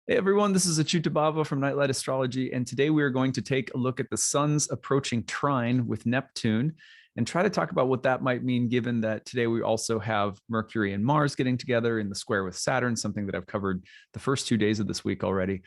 Hey everyone, this is acyuta-bhava from Nightlight Astrology, and today we are going to take a look at the sun's approaching trine with Neptune and try to talk about what that might mean, given that today we also have Mercury and Mars getting together in the square with Saturn, something that I've covered the first 2 days of this week already.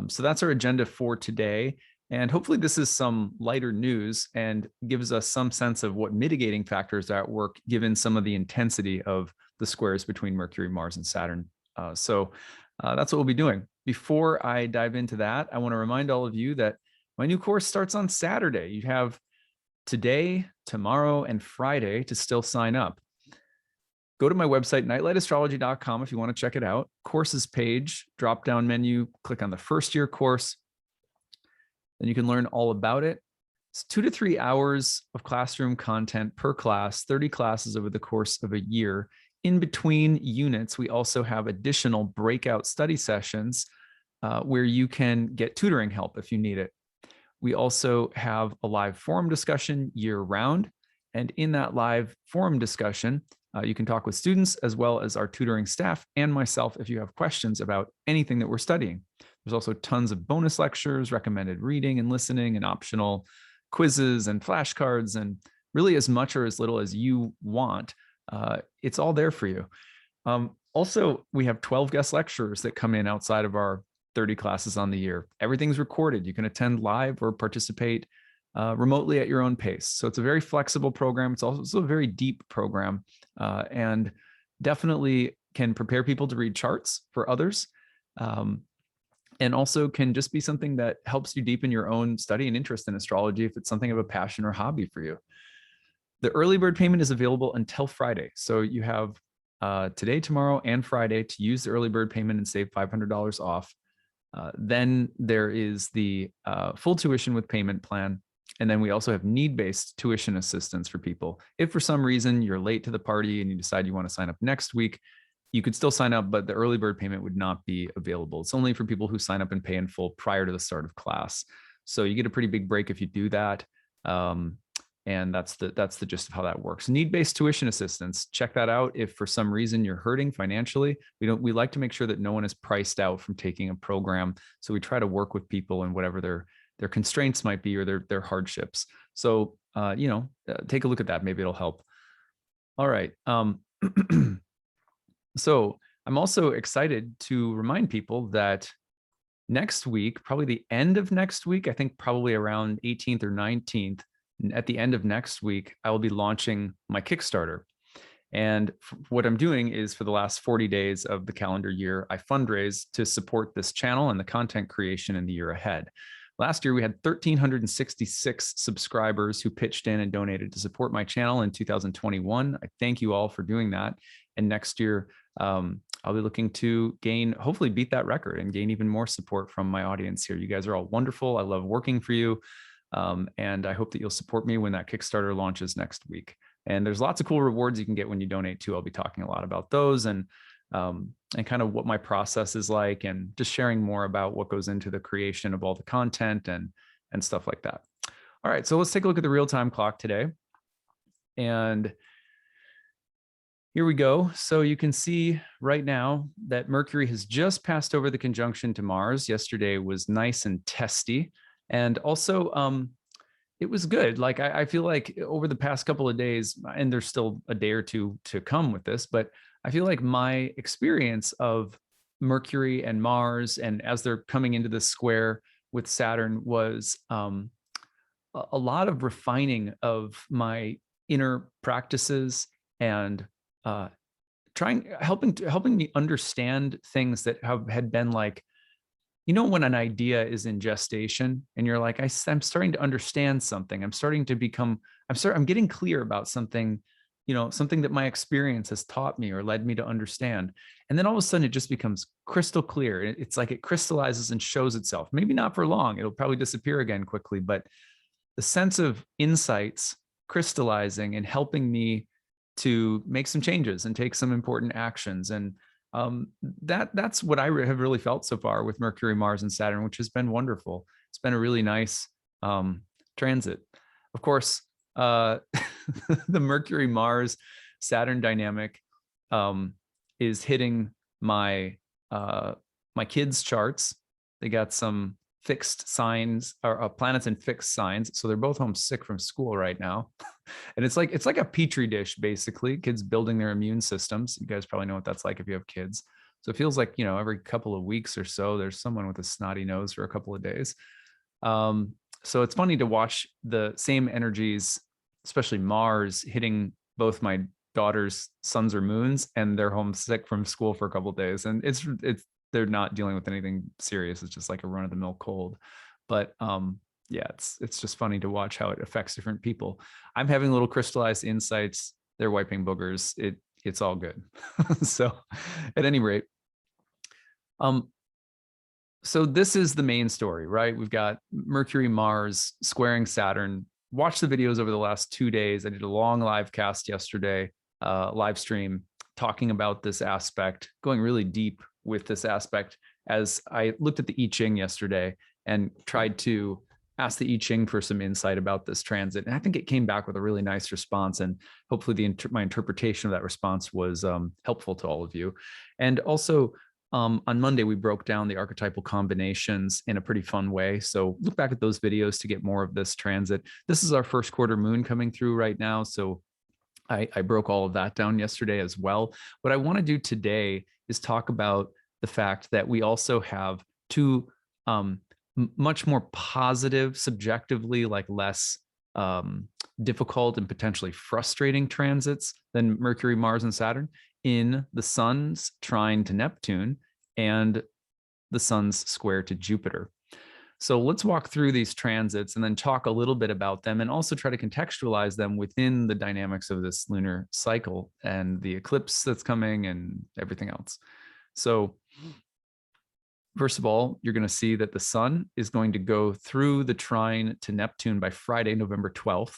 So that's our agenda for today. And hopefully this is some lighter news and gives us some sense of what mitigating factors are at work, given some of the intensity of the squares between Mercury, Mars, and Saturn. That's what we'll be doing. Before I dive into that, I want to remind all of you that my new course starts on Saturday. You have today, tomorrow, and Friday to still sign up. Go to my website, nightlightastrology.com, if you want to check it out. Courses page, drop-down menu, click on the first year course. Then you can learn all about it. It's 2 to 3 hours of classroom content per class, 30 classes over the course of a year. In between units, we also have additional breakout study sessions where you can get tutoring help if you need it. We also have a live forum discussion year round. And in that live forum discussion, you can talk with students as well as our tutoring staff and myself if you have questions about anything that we're studying. There's also tons of bonus lectures, recommended reading and listening, and optional quizzes and flashcards, and really as much or as little as you want. It's all there for you. Also, we have 12 guest lecturers that come in outside of our 30 classes on the year. Everything's recorded. You can attend live or participate remotely at your own pace. So it's a very flexible program. It's also a very deep program and definitely can prepare people to read charts for others. And also can just be something that helps you deepen your own study and interest in astrology if it's something of a passion or hobby for you. The early bird payment is available until Friday. So you have today, tomorrow, and Friday to use the early bird payment and save $500 off. Then there is the full tuition with payment plan. And then we also have need-based tuition assistance for people. If for some reason you're late to the party and you decide you want to sign up next week, you could still sign up, but the early bird payment would not be available. It's only for people who sign up and pay in full prior to the start of class. So you get a pretty big break if you do that. And that's the gist of how that works. Need-based tuition assistance, check that out. If for some reason you're hurting financially, we like to make sure that no one is priced out from taking a program. So we try to work with people and whatever their constraints might be or their hardships. So take a look at that. Maybe it'll help. All right. So I'm also excited to remind people that next week, probably the end of next week, I think probably around 18th or 19th, at the end of next week, I will be launching my Kickstarter. And what I'm doing is for the last 40 days of the calendar year, I fundraise to support this channel and the content creation in the year ahead. Last year, we had 1,366 subscribers who pitched in and donated to support my channel in 2021. I thank you all for doing that. And next year, I'll be looking to hopefully beat that record and gain even more support from my audience here. You guys are all wonderful. I love working for you. And I hope that you'll support me when that Kickstarter launches next week. And there's lots of cool rewards you can get when you donate too. I'll be talking a lot about those and kind of what my process is like, and just sharing more about what goes into the creation of all the content and stuff like that. All right, so let's take a look at the real-time clock today. And here we go. So you can see right now that Mercury has just passed over the conjunction to Mars. Yesterday was nice and testy. And also, it was good. Like I feel like over the past couple of days, and there's still a day or two to come with this, but I feel like my experience of Mercury and Mars, and as they're coming into this square with Saturn, was a lot of refining of my inner practices and helping me understand things that had been like, when an idea is in gestation and you're like, I'm starting to understand something. I'm getting clear about something, something that my experience has taught me or led me to understand. And then all of a sudden it just becomes crystal clear. It's like it crystallizes and shows itself. Maybe not for long. It'll probably disappear again quickly, but the sense of insights crystallizing and helping me to make some changes and take some important actions. And that's what I have really felt so far with Mercury, Mars, and Saturn, which has been wonderful. It's been a really nice transit. Of course, the Mercury-Mars-Saturn dynamic is hitting my my kids' charts. They got some fixed signs or planets in fixed signs. So they're both home sick from school right now. And it's like a petri dish, basically. Kids building their immune systems. You guys probably know what that's like if you have kids. So it feels like, every couple of weeks or so, there's someone with a snotty nose for a couple of days. So it's funny to watch the same energies, especially Mars, hitting both my daughter's suns or moons, and they're homesick from school for a couple of days. And it's they're not dealing with anything serious. It's just like a run of the mill cold. But yeah, it's just funny to watch how it affects different people. I'm having little crystallized insights. They're wiping boogers. It's all good. So at any rate, so this is the main story, right? We've got Mercury-Mars squaring Saturn. Watch the videos over the last 2 days. I did a long live cast yesterday, live stream, talking about this aspect, going really deep with this aspect as I looked at the I Ching yesterday and tried to ask the I Ching for some insight about this transit. And I think it came back with a really nice response. And hopefully my interpretation of that response was helpful to all of you. And also, on Monday, we broke down the archetypal combinations in a pretty fun way. So look back at those videos to get more of this transit. This is our first quarter moon coming through right now. So I broke all of that down yesterday as well. What I want to do today is talk about the fact that we also have two much more positive, subjectively, like less difficult and potentially frustrating transits than Mercury, Mars, and Saturn in the sun's trine to Neptune and the sun's square to Jupiter. So let's walk through these transits and then talk a little bit about them and also try to contextualize them within the dynamics of this lunar cycle and the eclipse that's coming and everything else. So first of all, you're going to see that the sun is going to go through the trine to Neptune by Friday, November 12th.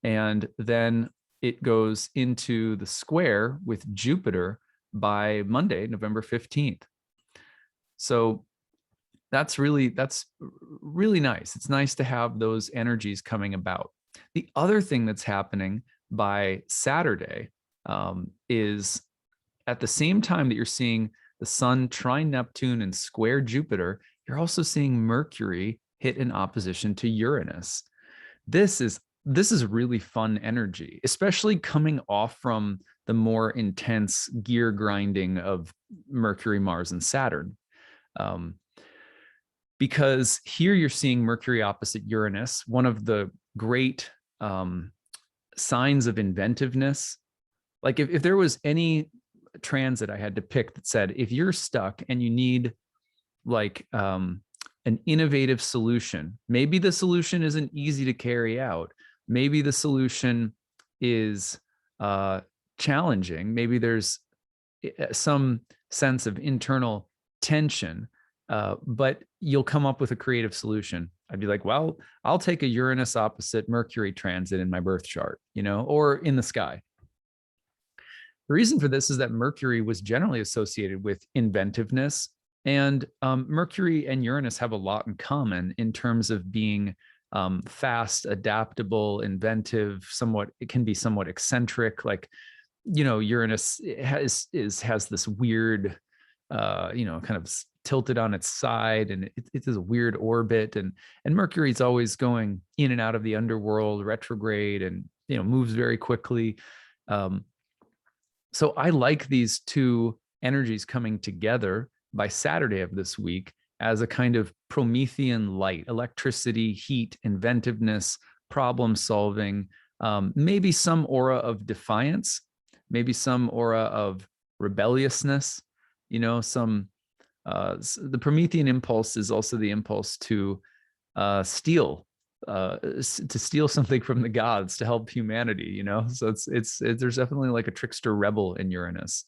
And then it goes into the square with Jupiter by Monday, November 15th. So that's really nice. It's nice to have those energies coming about. The other thing that's happening by Saturday is at the same time that you're seeing the sun trine Neptune and square Jupiter, you're also seeing Mercury hit in opposition to Uranus. This is really fun energy, especially coming off from the more intense gear grinding of Mercury, Mars, and Saturn. Because here you're seeing Mercury opposite Uranus, one of the great signs of inventiveness. Like if there was any transit I had to pick that said, if you're stuck and you need like an innovative solution, maybe the solution isn't easy to carry out. Maybe the solution is challenging. Maybe there's some sense of internal tension, but you'll come up with a creative solution. I'd be like, well, I'll take a Uranus opposite Mercury transit in my birth chart, or in the sky. The reason for this is that Mercury was generally associated with inventiveness, and Mercury and Uranus have a lot in common in terms of being fast, adaptable, inventive. It can be somewhat eccentric. Like, Uranus has this weird, kind of tilted on its side, and it is a weird orbit. And Mercury's always going in and out of the underworld, retrograde, and moves very quickly. So I like these two energies coming together by Saturday of this week as a kind of Promethean light: electricity, heat, inventiveness, problem solving, maybe some aura of defiance, maybe some aura of rebelliousness. The Promethean impulse is also the impulse to steal something from the gods to help humanity. So there's definitely like a trickster rebel in Uranus.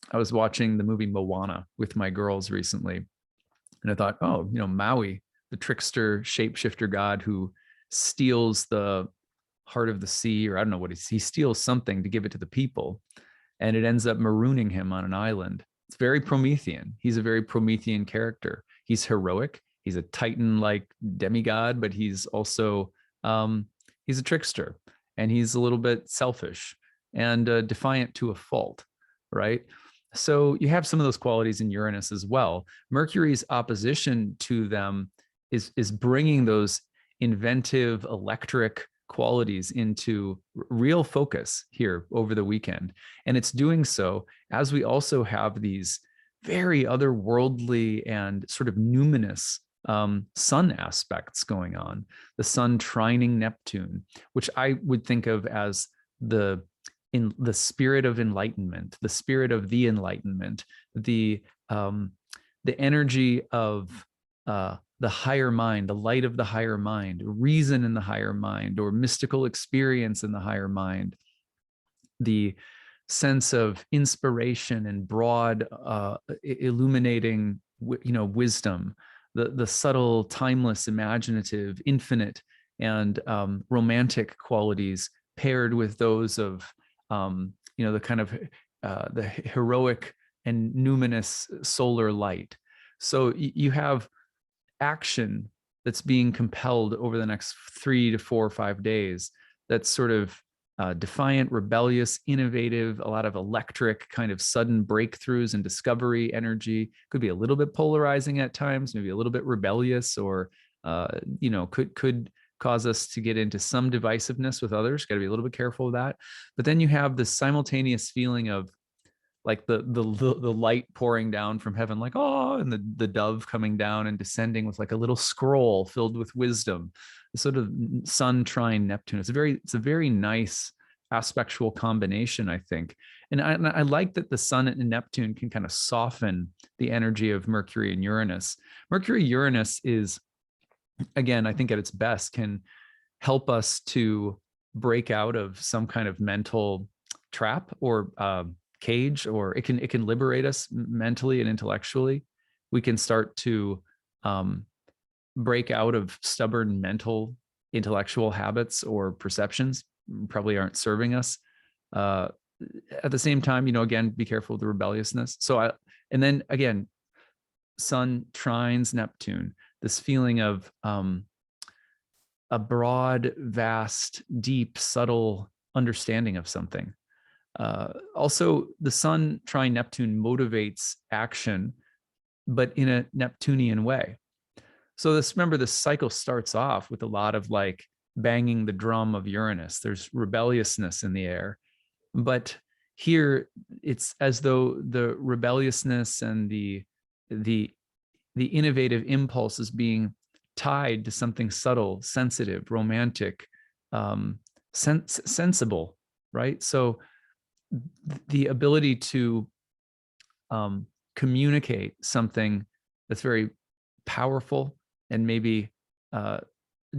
I was watching the movie Moana with my girls recently, and I thought, Maui, the trickster shapeshifter god who steals the heart of the sea, or I don't know what he steals something to give it to the people, and it ends up marooning him on an island. It's very Promethean. He's a very Promethean character. He's heroic. He's a Titan-like demigod, but he's also he's a trickster, and he's a little bit selfish and defiant to a fault, right? So you have some of those qualities in Uranus as well. Mercury's opposition to them is bringing those inventive electric qualities into real focus here over the weekend. And it's doing so as we also have these very otherworldly and sort of numinous sun aspects going on. The sun trining Neptune, which I would think of as the in the spirit of enlightenment, the spirit of the enlightenment, the energy of the higher mind, the light of the higher mind, reason in the higher mind, or mystical experience in the higher mind, the sense of inspiration and broad illuminating wisdom, the subtle, timeless, imaginative, infinite, and romantic qualities paired with those of the kind of the heroic and numinous solar light. So you have action that's being compelled over the next 3 to 4 or 5 days. That's sort of defiant, rebellious, innovative, a lot of electric kind of sudden breakthroughs and discovery energy. Could be a little bit polarizing at times, maybe a little bit rebellious, or could cause us to get into some divisiveness with others. Got to be a little bit careful of that. But then you have this simultaneous feeling of like the light pouring down from heaven, like, oh, and the dove coming down and descending with like a little scroll filled with wisdom, the sort of sun trine Neptune. It's a very nice aspectual combination, I think. And I like that the sun and Neptune can kind of soften the energy of Mercury and Uranus. Mercury-Uranus is, again, I think at its best, can help us to break out of some kind of mental trap or cage, or it can liberate us mentally and intellectually. We can start to break out of stubborn mental intellectual habits or perceptions probably aren't serving us. At the same time, again, be careful with the rebelliousness. And then again, sun trines Neptune, this feeling of a broad, vast, deep, subtle understanding of something. Also, the sun trine Neptune motivates action, but in a Neptunian way. So remember, this cycle starts off with a lot of like banging the drum of Uranus. There's rebelliousness in the air, but here it's as though the rebelliousness and the innovative impulse is being tied to something subtle, sensitive, romantic, sensible, right? So the ability to communicate something that's very powerful and maybe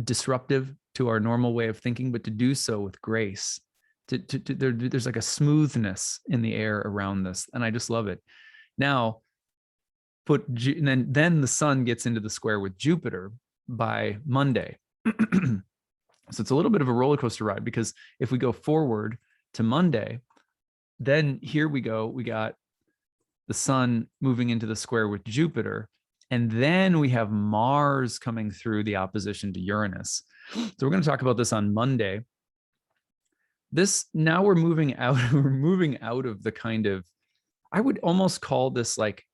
disruptive to our normal way of thinking, but to do so with grace. There's like a smoothness in the air around this, and I just love it. Now, then the sun gets into the square with Jupiter by Monday. So it's a little bit of a roller coaster ride, because if we go forward to Monday, then here we go. We got the sun moving into the square with Jupiter, and then we have Mars coming through the opposition to Uranus. So we're going to talk about this on Monday. Now we're moving out. We're moving out of the kind of, I would almost call this like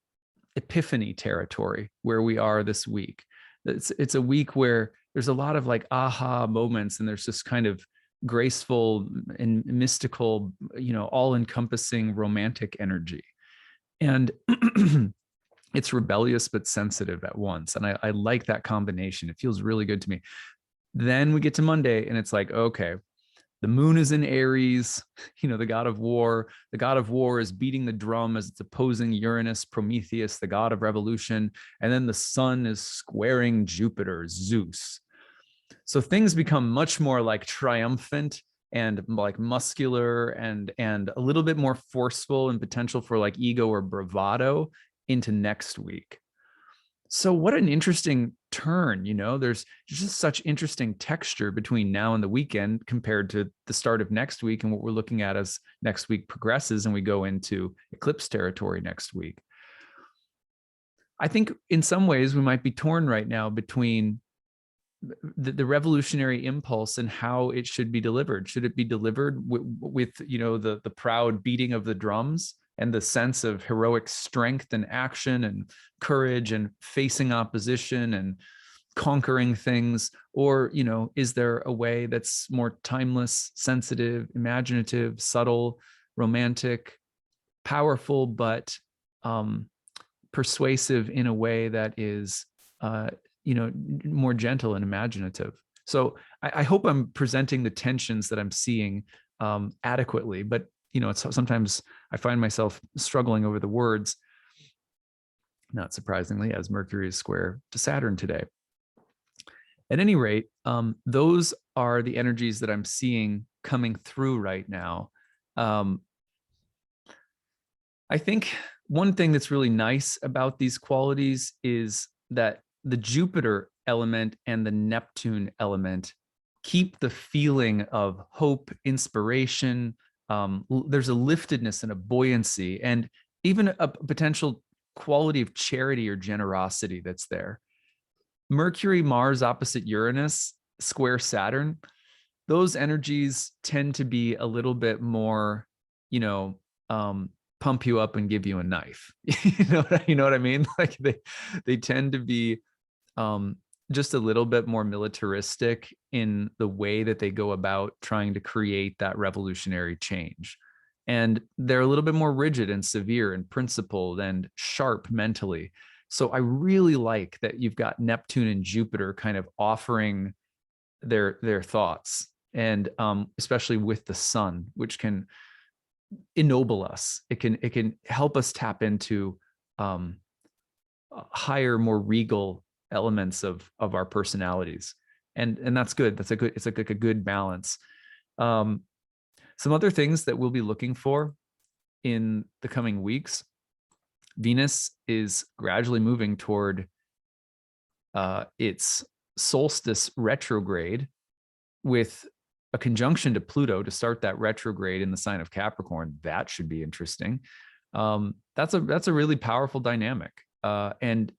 epiphany territory where we are this week. It's a week where there's a lot of like aha moments, and there's this kind of graceful and mystical, all-encompassing romantic energy. And it's rebellious but sensitive at once. And I like that combination. It feels really good to me. Then we get to Monday, and it's like, okay, the moon is in Aries, the god of war. The god of war is beating the drum as it's opposing Uranus, Prometheus, the god of revolution. And then the sun is squaring Jupiter, Zeus. So things become much more like triumphant and like muscular and a little bit more forceful and potential for like ego or bravado into next week. So what an interesting turn, there's just such interesting texture between now and the weekend compared to the start of next week and what we're looking at as next week progresses and we go into eclipse territory next week. I think in some ways we might be torn right now between the revolutionary impulse and how it should be delivered. Should it be delivered with the proud beating of the drums and the sense of heroic strength and action and courage and facing opposition and conquering things? Or, is there a way that's more timeless, sensitive, imaginative, subtle, romantic, powerful, but persuasive in a way that is, more gentle and imaginative? So I hope I'm presenting the tensions that I'm seeing adequately, but sometimes I find myself struggling over the words, not surprisingly, as Mercury is square to Saturn today. At any rate, those are the energies that I'm seeing coming through right now. I think one thing that's really nice about these qualities is that the Jupiter element and the Neptune element keep the feeling of hope, inspiration. There's a liftedness and a buoyancy, and even a potential quality of charity or generosity that's there. Mercury-Mars opposite Uranus, square Saturn, those energies tend to be a little bit more, pump you up and give you a knife. You know what I mean? Like they tend to be just a little bit more militaristic in the way that they go about trying to create that revolutionary change. And they're a little bit more rigid and severe and principled and sharp mentally. So I really like that you've got Neptune and Jupiter kind of offering their thoughts, and especially with the sun, which can ennoble us. It can help us tap into higher, more regal elements of our personalities, and that's good. It's like a good balance. Some other things that we'll be looking for in the coming weeks: Venus is gradually moving toward its solstice retrograde, with a conjunction to Pluto to start that retrograde in the sign of Capricorn. That should be interesting. That's a really powerful dynamic, and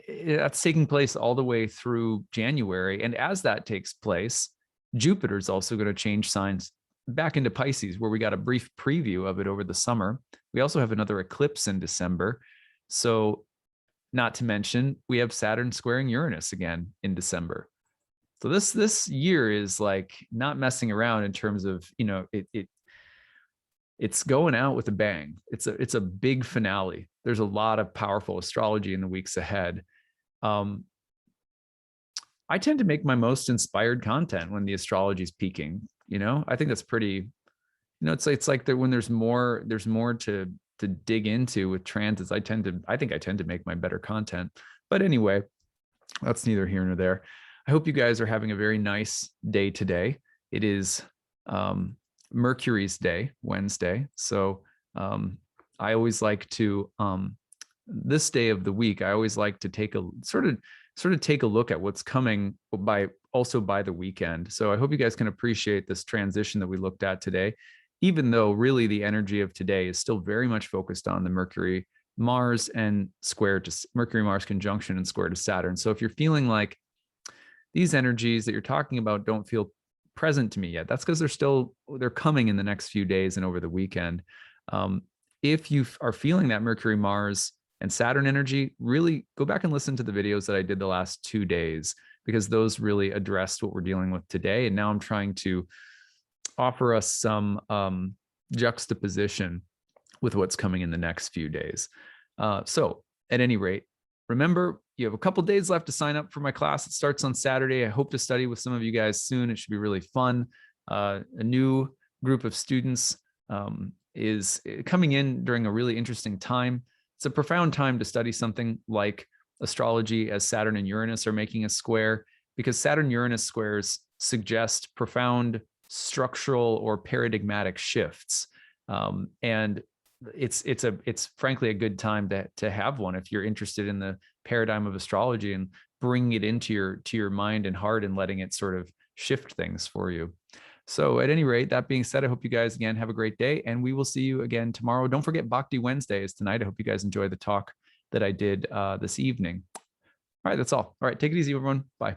that's taking place all the way through January. And as that takes place, Jupiter's also going to change signs back into Pisces, where we got a brief preview of it over the summer. We also have another eclipse in December. So, not to mention, we have Saturn squaring Uranus again in December. So this year is like not messing around in terms of, it's going out with a bang. It's a big finale. There's a lot of powerful astrology in the weeks ahead. I tend to make my most inspired content when the astrology is peaking. I think that's pretty, it's like that when there's more to dig into with transits. I think I tend to make my better content. But anyway, that's neither here nor there. I hope you guys are having a very nice day today. It is Mercury's day, Wednesday. So I always like to, this day of the week, I always like to take a sort of take a look at what's coming by the weekend. So I hope you guys can appreciate this transition that we looked at today, even though really the energy of today is still very much focused on the Mercury-Mars and square to Mercury-Mars conjunction and square to Saturn. So if you're feeling like these energies that you're talking about don't feel present to me yet, that's because they're coming in the next few days and over the weekend. If you are feeling that Mercury, Mars, and Saturn energy, really go back and listen to the videos that I did the last 2 days, because those really addressed what we're dealing with today. And now I'm trying to offer us some juxtaposition with what's coming in the next few days. So at any rate, remember, you have a couple days left to sign up for my class. It starts on Saturday. I hope to study with some of you guys soon. It should be really fun. A new group of students is coming in during a really interesting time. It's a profound time to study something like astrology, as Saturn and Uranus are making a square, because Saturn-Uranus squares suggest profound structural or paradigmatic shifts. And it's frankly a good time to have one if you're interested in the paradigm of astrology and bringing it into your mind and heart and letting it sort of shift things for you. So at any rate, that being said, I hope you guys again have a great day, and we will see you again tomorrow. Don't forget, Bhakti Wednesday is tonight. I hope you guys enjoy the talk that I did this evening. All right, that's all. All right, take it easy, everyone. Bye.